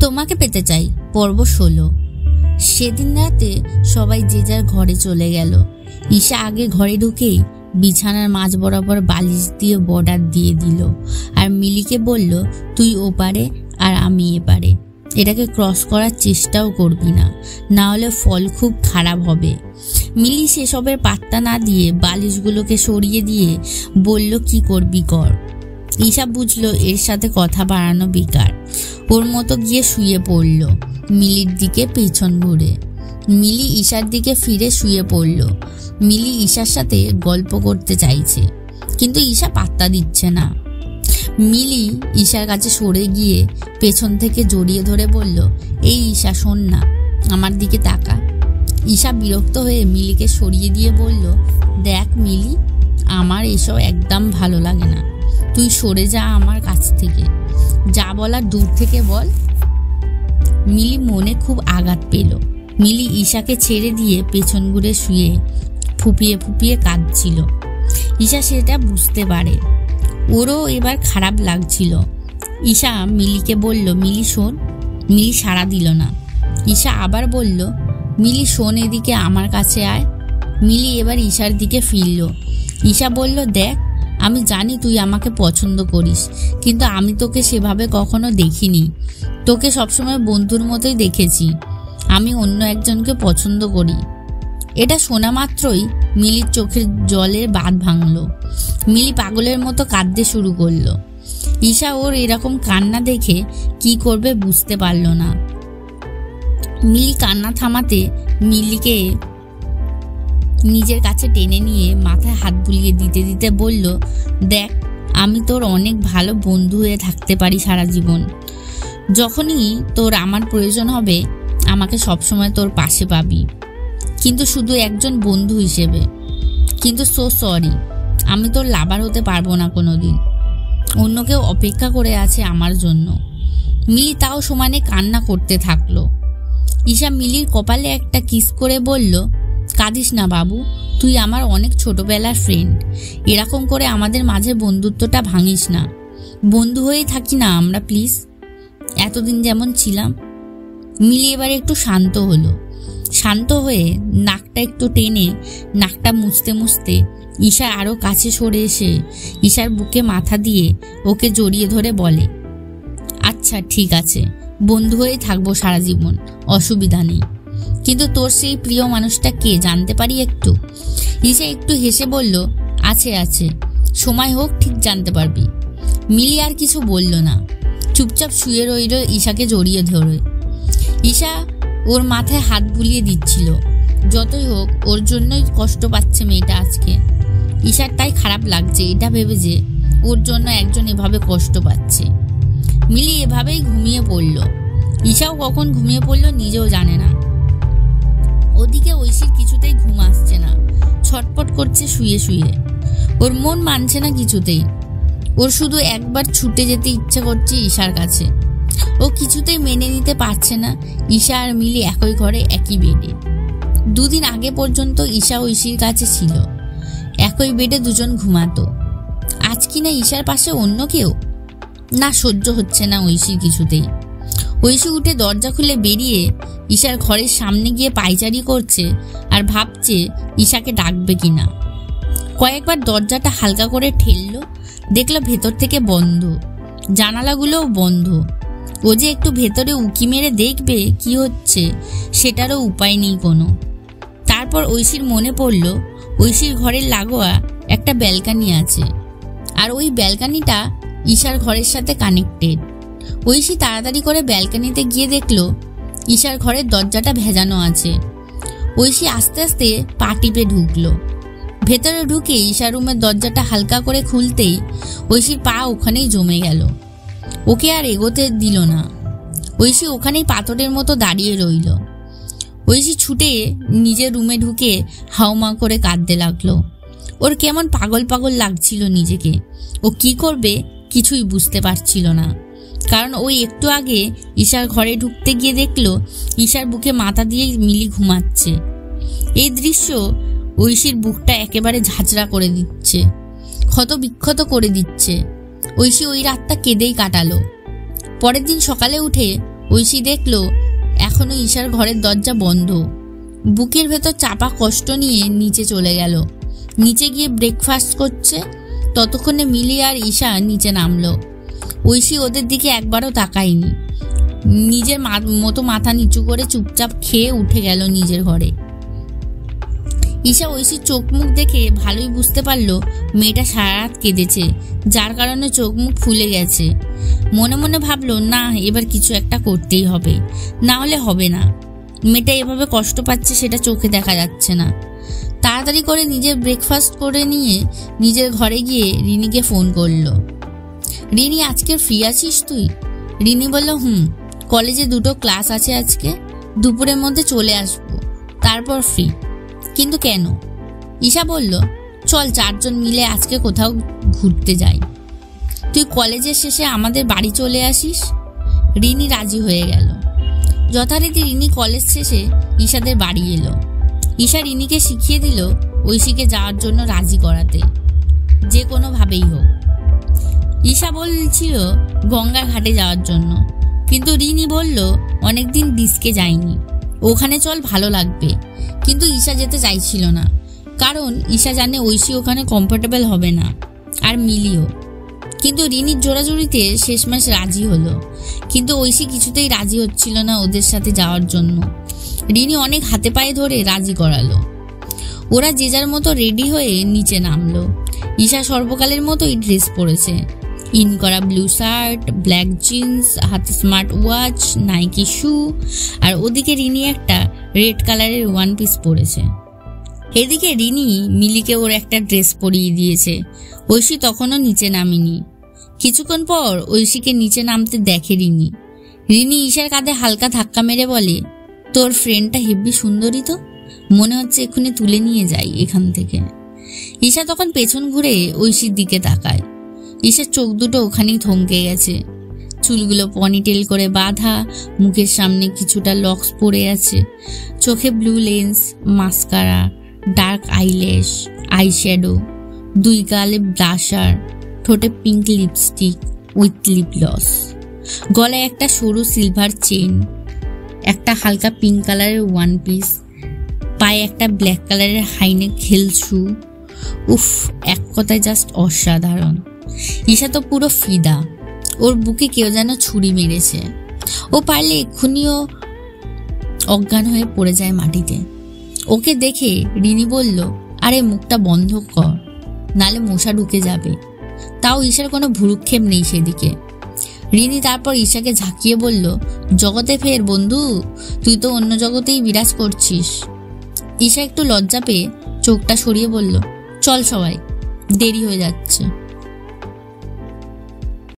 তোমাকে পেতে চাই পর্ব 16। সেদিন রাতে সবাই যে যার ঘরে চলে গেল। ঈশা আগে ঘরে ঢুকেই বিছানার মাঝ বরাবর বালিশ দিয়ে বর্ডার দিয়ে দিল আর মিলিকে বলল, তুই ওপারে আর আমি এপারে, এটাকে ক্রস করার চেষ্টাও করবি না, না হলে ফল খুব খারাপ হবে। মিলি সেসবের পাত্তা না দিয়ে বালিশগুলোকে সরিয়ে দিয়ে বলল, কি করবি কর। ঈশা বুঝলো এর সাথে কথা বাড়ানো বেকার, ওর মতো গিয়ে শুয়ে পড়ল মিলির দিকে পেছন ঘুরে। মিলি ঈশার দিকে ফিরে শুয়ে পড়ল। মিলি ঈশার সাথে গল্প করতে চাইছে, কিন্তু ঈশা পাত্তা দিচ্ছে না। মিলি ঈশার কাছে সরে গিয়ে পেছন থেকে জড়িয়ে ধরে বলল, এই ঈশা শোন না, আমার দিকে তাকা। ঈশা বিরক্ত হয়ে মিলিকে সরিয়ে দিয়ে বলল, দেখ মিলি, আমার এসব একদম ভালো লাগে না, তুই সরে যা আমার কাছ থেকে, যা বলার দূর থেকে বল। মিলি মনে খুব আঘাত পেল। মিলি ঈশাকে ছেড়ে দিয়ে পেছন ঘুরে শুয়ে ফুপিয়ে ফুপিয়ে কাঁদছিল। ঈশা সেটা বুঝতে পারে, ওরও এবার খারাপ লাগছিল। ঈশা মিলিকে বলল, মিলি শোন। মিলি সাড়া দিল না। ঈশা আবার বলল, মিলি শোন, এদিকে আমার কাছে আয়। মিলি এবার ঈশার দিকে ফিরল। ঈশা বলল, দেখ, আমি জানি তুই আমাকে পছন্দ করিস, কিন্তু আমি তোকে সেভাবে কখনো দেখিনি, তোকে সবসময় বন্ধুর মতোই দেখেছি। আমি অন্য একজনকে পছন্দ করি। এটা শোনা মাত্রই মিলির চোখের জলের বাঁধ ভাঙল। মিলি পাগলের মতো কাঁদতে শুরু করলো। ঈশা ওর এরকম কান্না দেখে কি করবে বুঝতে পারল না। মিলি কান্না থামাতে মিলিকে নিজের কাছে টেনে নিয়ে মাথায় হাত বুলিয়ে দিতে দিতে বলল, দেখ, আমি তোর অনেক ভালো বন্ধু হয়ে থাকতে পারি সারা জীবন। যখনই তোর আমার প্রয়োজন হবে আমাকে সবসময় তোর পাশে পাবি, কিন্তু শুধু একজন বন্ধু হিসেবে। কিন্তু সো সরি, আমি তোর লাভার হতে পারবো না কোনোদিন। অন্য কেউ অপেক্ষা করে আছে আমার জন্য। মিলি তাও সমানে কান্না করতে থাকলো। ঈশা মিলির কপালে একটা কিস করে বলল, কাঁদিস না বাবু, তুই আমার অনেক ছোটবেলার ফ্রেন্ড, এরকম করে আমাদের মাঝে বন্ধুত্বটা ভাঙিস না। বন্ধু হয়েই থাকি না আমরা প্লিজ, এতদিন যেমন ছিলাম। মিলি এবার একটু শান্ত হলো। শান্ত হয়ে নাকটা একটু টেনে নাকটা মুছতে মুছতে ঈশা আরো কাছে সরে এসে ঈশার বুকে মাথা দিয়ে ওকে জড়িয়ে ধরে বলে, আচ্ছা ঠিক আছে, বন্ধু হয়ে থাকবো সারা জীবন, অসুবিধা নেই, কিন্তু তোর সেই প্রিয় মানুষটা কে জানতে পারি একটু? ঈশা একটু হেসে বলল, আছে আছে, সময় হোক ঠিক জানতে পারবি। মিলি আর কিছু বলল না, চুপচাপ শুয়ে রইল ঈশাকে জড়িয়ে ধরে। ঈশা ওর মাথায় হাত বুলিয়ে দিচ্ছিল। যতই হোক ওর জন্যই কষ্ট পাচ্ছে মেয়েটা আজকে। ঈশার তাই খারাপ লাগছে এটা ভেবে যে ওর জন্য একজন এভাবে কষ্ট পাচ্ছে। মিলি এভাবেই ঘুমিয়ে পড়ল। ঈশাও কখন ঘুমিয়ে পড়ল নিজেও জানে না। ওদিকে ঐশীর কিছুতেই ঘুম আসছে না, ছটপট করছে শুয়ে শুয়ে। ওর মন মানছে না কিছুতেই। ওর শুধু একবার ছুটে যেতে ইচ্ছে করছে ঈশার কাছে। ও কিছুতেই মেনে নিতে পারছে না ঈশা আর মিলি একই ঘরে একই বেডে। দুদিন আগে পর্যন্ত ঈশা ঐশীর কাছে ছিল, একই বেডে দুজন ঘুমাতো। আজ কিনা ঈশার পাশে অন্য কেউ। না, সহ্য হচ্ছে না ঐশীর কিছুতেই। ঐশী উঠে দরজা খুলে বেরিয়ে ঈশার ঘরের সামনে গিয়ে পায়চারি করছে আর ভাবছে ঈশাকে ডাকবে কিনা। কয়েকবার দরজাটা হালকা করে ঠেললো, দেখলো ভেতর থেকে বন্ধ, জানালাগুলোও বন্ধ। ও যে একটু ভেতরে উকি মেরে দেখবে কি হচ্ছে সেটারও উপায় নেই কোনো। তারপর ঐশীর মনে পড়ল ঐশীর ঘরের লাগোয়া একটা ব্যালকানি আছে, আর ওই ব্যালকানিটা ঈশার ঘরের সাথে কানেক্টেড। ঐশী তাড়াতাড়ি করে ব্যালকানিতে গিয়ে দেখলো ঈশার ঘরের দরজাটা ভেজানো আছে। ঐশী আস্তে আস্তে পা টিপে ঢুকলো। ভেতরে ঢুকে ঈশার রুমের দরজাটা হালকা করে খুলতেই ঐশীর পা ওখানেই জমে গেল। ওকে আর এগোতে দিল না। ঐশী ওখানেই পাথরের মতো দাঁড়িয়ে রইল। ঐশী ছুটে নিজের রুমে ঢুকে হাউমা করে কাঁদতে লাগলো। ওর কেমন পাগল পাগল লাগছিল নিজেকে। ও কি করবে কিছুই বুঝতে পারছিল না, কারণ ওই একটু আগে ঈশার ঘরে ঢুকতে গিয়ে দেখলো ঈশার বুকে মাথা দিয়ে মিলি ঘুমাচ্ছে। এই দৃশ্য ঐশীর বুকটা একেবারে ঝাঁঝরা করে দিচ্ছে, ক্ষত বিক্ষত করে দিচ্ছে। ঐশী ওই রাতটা কেঁদেই কাটালো। পরের দিন সকালে উঠে ঐশী দেখলো এখনো ঈশার ঘরের দরজা বন্ধ। বুকের ভেতর চাপা কষ্ট নিয়ে নিচে চলে গেল। নিচে গিয়ে ব্রেকফাস্ট করছে। ততক্ষণে মিলি আর ঈশা নিচে নামলো। ঐশী ওদের দিকে একবারও তাকায়নি। নিজের মতো মাথা নিচু করে চুপচাপ খেয়ে উঠে গেল নিজের ঘরে। ঈশা ঐশীর চোখ মুখ দেখে ভালোই বুঝতে পারলো মেয়েটা সারা রাত কেঁদেছে, যার কারণে চোখ মুখ ফুলে গেছে। মনে মনে ভাবলো, না, এবার কিছু একটা করতেই হবে, না হলে হবে না। মেয়েটা এভাবে কষ্ট পাচ্ছে সেটা চোখে দেখা যাচ্ছে না। তাড়াতাড়ি করে নিজের ব্রেকফাস্ট করে নিয়ে নিজের ঘরে গিয়ে রিনিকে ফোন করলো। রিনি, আজকে ফ্রি আছিস তুই? রিনি বলল, কলেজে 2টো ক্লাস আছে আজকে, দুপুরের মধ্যে চলে আসবো, তারপর ফ্রি। কিন্তু কেন? ঈশা বলল, চল 4 জন মিলে আজকে কোথাও ঘুরতে যাই, তুই কলেজের শেষে আমাদের বাড়ি চলে আসিস। রিনি রাজি হয়ে গেল। যথারীতি রিনি কলেজ শেষে ঈশাদের বাড়ি এলো। ঈশা রিনিকে শিখিয়ে দিল ঐশীকে যাওয়ার জন্য রাজি করাতে, যে কোনোভাবেই হোক। ঈশা বলছিল গঙ্গার ঘাটে যাওয়ার জন্য, কিন্তু রিনি বলল অনেকদিন ডিস্কে যায়নি, ওখানে চল, ভালো লাগবে। কিন্তু ঈশা যেতে চাইছিল না, কারণ ঈশা জানে ঐশী ওখানে কমফোর্টেবল হবে না, আর মিলিও। কিন্তু রিনির জোরাজুরিতে শেষমেশ রাজি হলো। কিন্তু ঐশী কিছুতেই রাজি হচ্ছিল না ওদের সাথে যাওয়ার জন্য। রিনি অনেক হাতে পায়ে ধরে রাজি করালো। ওরা যে যার মতো রেডি হয়ে নিচে নামলো। ঈশা সর্বকালের মতোই ড্রেস পরেছে, ইন করা ব্লু শার্ট, ব্ল্যাক জিন্স, হাতে স্মার্ট ওয়াচ, নাইকি শু, আর ওদিকে রিনি একটা রেড কালারের 1 পিস পরেছে। এদিকে রিনি মিলিকে ওর একটা ড্রেস পরিয়ে দিয়েছে। ঐশী তখনও নিচে নামেনি। কিছুক্ষণ পর ঐশীকে নিচে নামতে দেখে রিনি। রিনি ঈশার কাঁধে হালকা ধাক্কা মেরে বলে, তোর ফ্রেন্ডটা হেব্বি সুন্দরী তো, মনে হচ্ছে এক্ষুনি তুলে নিয়ে যাই এখান থেকে। ঈশা তখন পেছন ঘুরে ঐশীর দিকে তাকায়। ঈশার চোখ দুটো ওখানেই থমকে গেছে। চুলগুলো পনিটেল করে বাঁধা, মুখের সামনে কিছুটা লক্স পড়ে আছে, চোখে blue lens, mascara, dark eyelash, eyeshadow, 2 গালে ব্লাশার, ঠোঁটে pink lipstick with lip gloss, গলায় একটা সরু সিলভার চেন, একটা হালকা পিঙ্ক কালারের 1 পিস, পায়ে একটা ব্ল্যাক কালারের হাইনেক হিল শু। উফ, এক কথায় জাস্ট অসাধারণ। ঈশা তো পুরো ফিদা। ওর বুকে কেউ যেন ছুরি মেরেছে। ও পারলে এক্ষুনিও অজ্ঞান হয়ে পড়ে যায় মাটিতে। ওকে দেখে রিনি বলল, আরে মুখটা বন্ধ কর, নালে মশা ঢুকে যাবে। তাও ঈশার কোনো ভ্রুক্ষেপ নেই সেদিকে। রিনি তারপর ঈশাকে ঝাঁকিয়ে বলল, জগতে ফের বন্ধু, তুই তো অন্য জগতেই বিরাজ করছিস। ঈশা একটু লজ্জা পেয়ে চোখটা সরিয়ে বলল, চল সবাই, দেরি হয়ে যাচ্ছে।